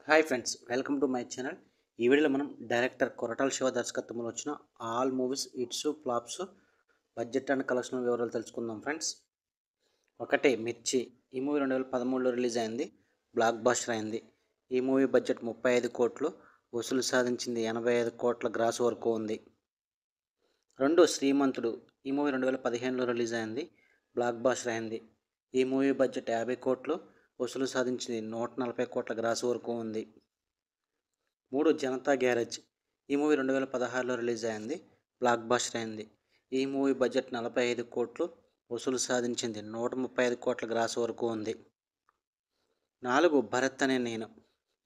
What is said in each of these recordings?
Hi friends, welcome to my channel. ఈ వీడియోలో మనం డైరెక్టర్ కొరటాల శివ దర్శకత్వంలో వచ్చిన all movies hits flops budget and collection వివరాలు తెలుసుకుందాం ఫ్రెండ్స్. ఒకటి మిర్చి. ఈ మూవీ 2013లో రిలీజ్ అయింది. బ్లాక్ బస్టర్ అయింది. ఈ మూవీ బడ్జెట్ 35 కోట్లు, వసూలు సాధించింది 85 కోట్ల గ్రాస్ వరకు ఉంది. 2 శ్రీమంతుడు. ఈ మూవీ 2015లో రిలీజ్ అయింది. బ్లాక్ బస్టర్ అయింది. ఈ మూవీ బడ్జెట్ 50 కోట్లు, వసూలు సాధించింది 140 కోట్ల గ్రాస్ వరకు ఉంది. 3 జనతా గ్యారేజ్. ఈ మూవీ 2016లో రిలీజ్ అయింది. బ్లాక్ బస్టర్ అయింది. ఈ మూవీ బడ్జెట్ 45 కోట్లు, వసూలు సాధించింది 135 కోట్ల గ్రాస్ వరకు ఉంది. 4 భరత్ అనే నేను.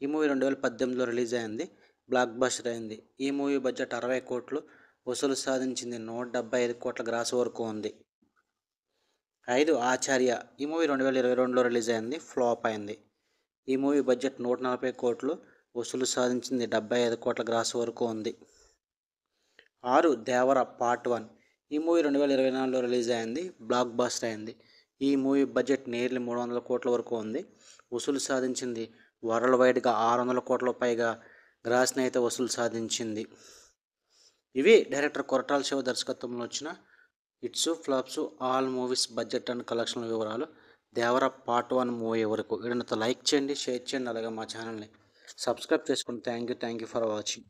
ఈ మూవీ 2018లో రిలీజ్ అయింది. బ్లాక్ బస్టర్ అయింది. ఈ మూవీ బడ్జెట్ 60 కోట్లు, వసూలు సాధించింది 175 కోట్ల గ్రాస్ వరకు ఉంది. 5 ఆచార్య. ఈ మూవీ 2022లో రిలీజ్ అయింది. ఫ్లాప్ అయింది. ఈ మూవీ బడ్జెట్ 140 కోట్లు, వసూలు సాధించింది 75 కోట్ల గ్రాస్ వరకు ఉంది. 6 దేవర పార్ట్ 1. ఈ మూవీ 2024లో రిలీజ్ అయింది. బ్లాక్ బస్టర్ అయింది. ఈ మూవీ బడ్జెట్ నియర్లీ 300 కోట్ల వరకు ఉంది. వసూలు సాధించింది వరల్డ్ వైడ్గా 600 కోట్ల పైగా గ్రాస్ని అయితే వసూలు సాధించింది. ఇవి డైరెక్టర్ కొరటాల శివ దర్శకత్వంలో వచ్చిన hits flops all movies budget and collection వివరాలు. దేవర పార్ట్ 1 మూవీ వరకు వీడియోతో లైక్ చేయండి, షేర్ చేయండి, అలాగే మా ఛానల్ని సబ్స్క్రైబ్ చేసుకోండి. Thank you for watching.